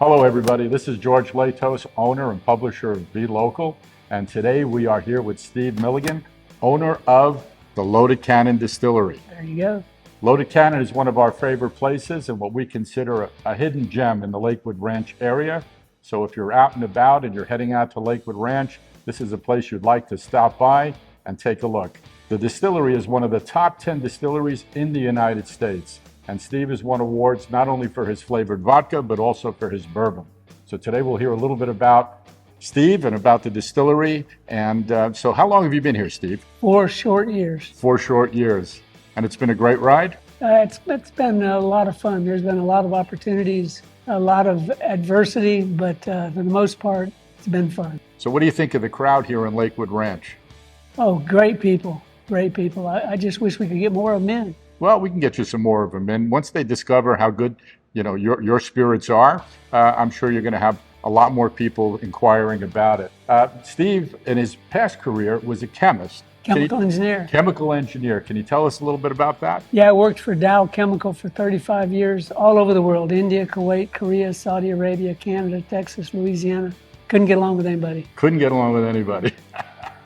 Hello, everybody. This is George Latos, owner and publisher of Be Local. And today we are here with Steve Milligan, owner of the Loaded Cannon Distillery. There you go. Loaded Cannon is one of our favorite places and what we consider a hidden gem in the Lakewood Ranch area. So if you're out and about and you're heading out to Lakewood Ranch, this is a place you'd like to stop by and take a look. The distillery is one of the top 10 distilleries in the United States. And Steve has won awards not only for his flavored vodka, but also for his bourbon. So today we'll hear a little bit about Steve and about the distillery. And so how long have you been here, Steve? 4 short years. 4 short years. And it's been a great ride? It's been a lot of fun. There's been a lot of opportunities, a lot of adversity, but for the most part, it's been fun. So what do you think of the crowd here in Lakewood Ranch? Oh, great people, great people. I just wish we could get more of them in. Well, we can get you some more of them in. Once they discover how good, your spirits are, I'm sure you're going to have a lot more people inquiring about it. Steve, in his past career, was a chemist. Chemical engineer. Chemical engineer. Can you tell us a little bit about that? Yeah, I worked for Dow Chemical for 35 years, all over the world. India, Kuwait, Korea, Saudi Arabia, Canada, Texas, Louisiana. Couldn't get along with anybody. Couldn't get along with anybody.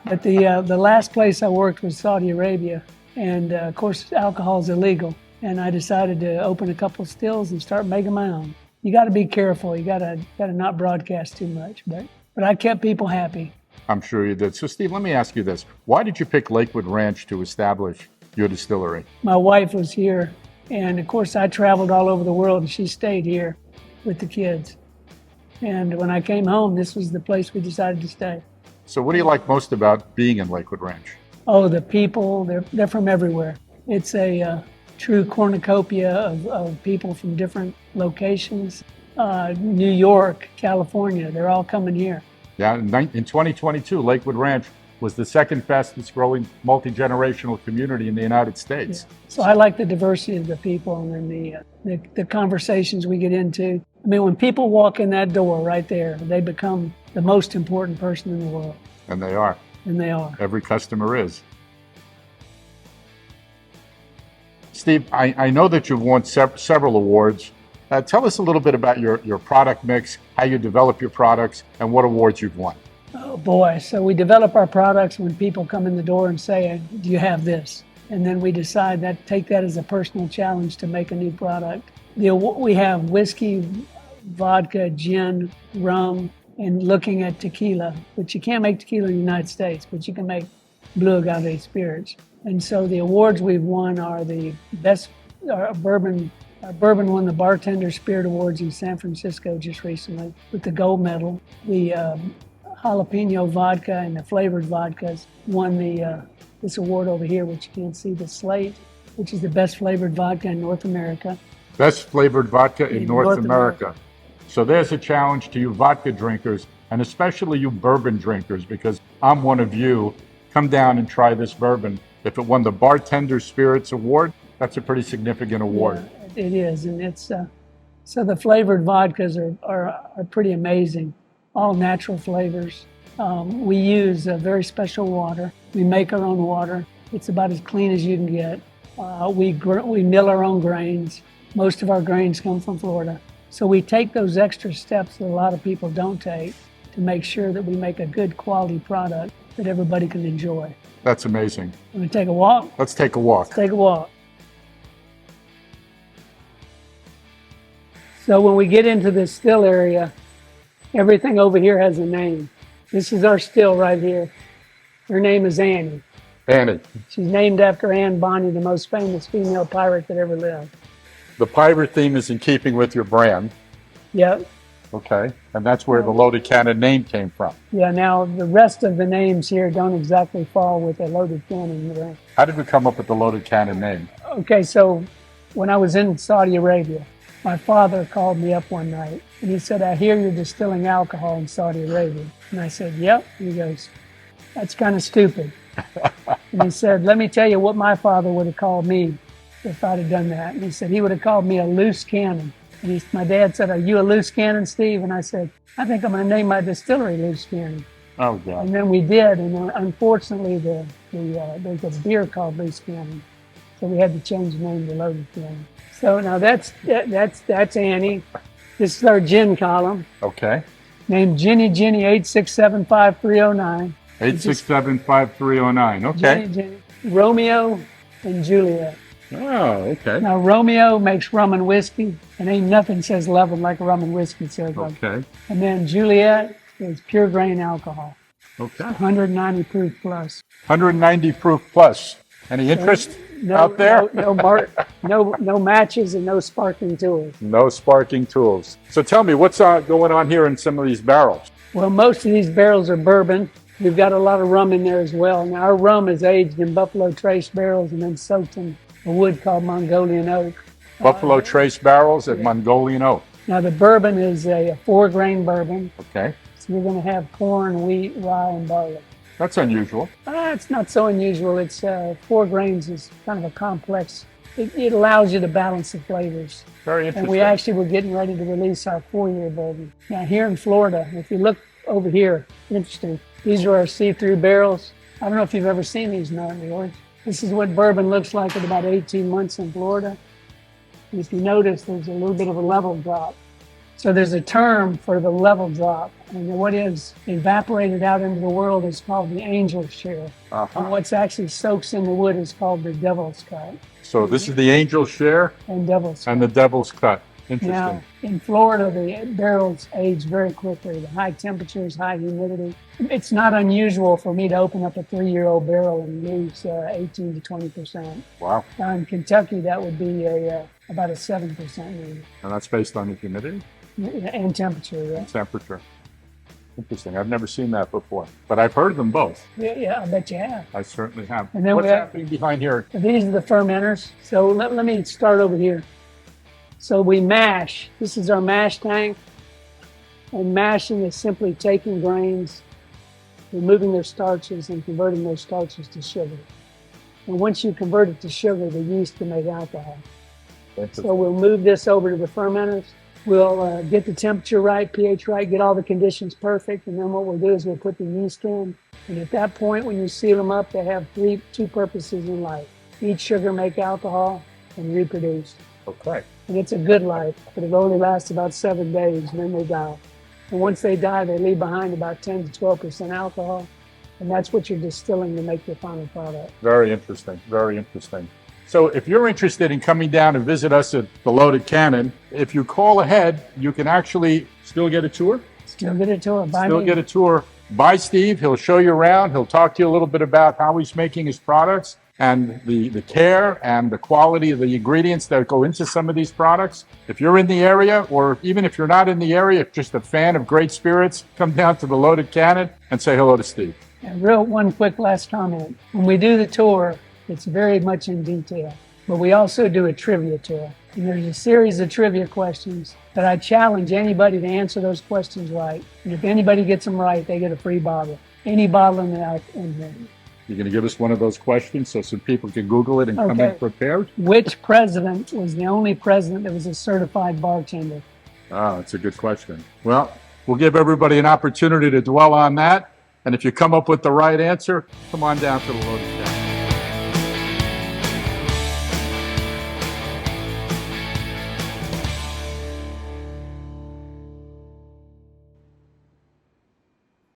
But the last place I worked was Saudi Arabia. And of course, alcohol is illegal. And I decided to open a couple of stills and start making my own. You got to be careful. You got to not broadcast too much. But I kept people happy. I'm sure you did. So, Steve, let me ask you this. Why did you pick Lakewood Ranch to establish your distillery? My wife was here. And of course, I traveled all over the world and she stayed here with the kids. And when I came home, this was the place we decided to stay. So what do you like most about being in Lakewood Ranch? Oh, the people, they're from everywhere. It's a true cornucopia of people from different locations. New York, California, they're all coming here. Yeah, in 2022, Lakewood Ranch was the second fastest growing multi-generational community in the United States. Yeah. So I like the diversity of the people and the conversations we get into. I mean, when people walk in that door right there, they become the most important person in the world. And they are. And they are. Every customer is. Steve, I know that you've won several awards. Tell us a little bit about your product mix, how you develop your products, and what awards you've won. Oh boy, so we develop our products when people come in the door and say, do you have this? And then we decide take that as a personal challenge to make a new product. We have whiskey, vodka, gin, rum, and looking at tequila, which you can't make tequila in the United States, but you can make blue agave spirits. And so the awards we've won are the best bourbon. Bourbon won the Bartender Spirit Awards in San Francisco just recently with the gold medal. The jalapeno vodka and the flavored vodkas won this award over here, which you can't see, the Slate, which is the best flavored vodka in North America. Best flavored vodka in North America. So there's a challenge to you vodka drinkers, and especially you bourbon drinkers, because I'm one of you. Come down and try this bourbon. If it won the Bartender Spirits Award, that's a pretty significant award. Yeah, it is, and it's so the flavored vodkas are pretty amazing. All natural flavors. We use a very special water. We make our own water. It's about as clean as you can get. We mill our own grains. Most of our grains come from Florida. So we take those extra steps that a lot of people don't take to make sure that we make a good quality product that everybody can enjoy. That's amazing. Want to take a walk? Let's take a walk. Let's take a walk. So when we get into this still area, everything over here has a name. This is our still right here. Her name is Annie. Annie. She's named after Anne Bonny, the most famous female pirate that ever lived. The pirate theme is in keeping with your brand. Yep. Okay, and that's where the Loaded Cannon name came from. Yeah, now the rest of the names here don't exactly fall with a Loaded Cannon name. How did we come up with the Loaded Cannon name? Okay, so when I was in Saudi Arabia, my father called me up one night and he said, I hear you're distilling alcohol in Saudi Arabia. And I said, yep. And he goes, that's kind of stupid. And he said, let me tell you what my father would have called me if I'd have done that. And he said, he would have called me a loose cannon. And my dad said, are you a loose cannon, Steve? And I said, I think I'm going to name my distillery Loose Cannon. Oh, God. And then we did. And unfortunately, there's a beer called Loose Cannon. So we had to change the name to Loaded Cannon. So now that's Annie. This is our gin column, Okay. named Ginny 8675309. 8675309. Okay. Ginny Ginny. Romeo and Juliet. Oh, okay. Now, Romeo makes rum and whiskey, and ain't nothing says loving like rum and whiskey says loving. Okay. And then Juliet is pure grain alcohol, Okay. 190 proof plus. 190 proof plus. Any interest out there? No matches and no sparkling tools. No sparking tools. So tell me, what's going on here in some of these barrels? Well, most of these barrels are bourbon. We've got a lot of rum in there as well. Now, our rum is aged in Buffalo Trace barrels and then soaked in a wood called Mongolian oak. Buffalo Trace barrels and Mongolian oak. Now, the bourbon is a 4-grain bourbon. Okay. So you're going to have corn, wheat, rye, and barley. That's unusual. It's not so unusual. It's 4 grains is kind of a complex. It allows you to balance the flavors. Very interesting. And we actually were getting ready to release our 4-year bourbon. Now, here in Florida, if you look over here, interesting, these are our see-through barrels. I don't know if you've ever seen these, George. This is what bourbon looks like at about 18 months in Florida. And if you notice, there's a little bit of a level drop. So there's a term for the level drop. And what is evaporated out into the world is called the angel share. And what's actually soaks in the wood is called the devil's cut. So this is the angel share And devil's cut. and the devil's cut. Interesting. Now, in Florida, the barrels age very quickly. The high temperatures, high humidity. It's not unusual for me to open up a 3-year-old barrel and lose 18 to 20%. Wow. Now, in Kentucky, that would be about a 7% maybe. And that's based on the humidity And temperature, yeah. and temperature. Interesting. I've never seen that before, but I've heard them both. Yeah, I bet you have. I certainly have. And then What's we have- happening behind here? These are the fermenters. So let me start over here. So we mash. This is our mash tank. And mashing is simply taking grains, removing their starches, and converting those starches to sugar. And once you convert it to sugar, the yeast can make alcohol. So we'll move this over to the fermenters. We'll get the temperature right, pH right, get all the conditions perfect. And then what we'll do is we'll put the yeast in. And at that point, when you seal them up, they have two purposes in life. Eat sugar, make alcohol, and reproduce. Okay. And it's a good life, but it only lasts about 7 days, and then they die. And once they die, they leave behind about 10 to 12% alcohol, and that's what you're distilling to make your final product. Very interesting. Very interesting. So if you're interested in coming down and visit us at the Loaded Cannon, if you call ahead, you can actually still get a tour. Still get a tour. Still get a tour by Steve. He'll show you around. He'll talk to you a little bit about how he's making his products and the care and the quality of the ingredients that go into some of these products. If you're in the area, or even if you're not in the area, if just a fan of great spirits, come down to the Loaded Cannon and say hello to Steve. And one quick last comment. When we do the tour, it's very much in detail, but we also do a trivia tour. And there's a series of trivia questions that I challenge anybody to answer those questions right. And if anybody gets them right, they get a free bottle. Any bottle in there. You're going to give us one of those questions so some people can Google it and come in prepared? Which president was the only president that was a certified bartender? That's a good question. Well, we'll give everybody an opportunity to dwell on that. And if you come up with the right answer, come on down to the Loaded.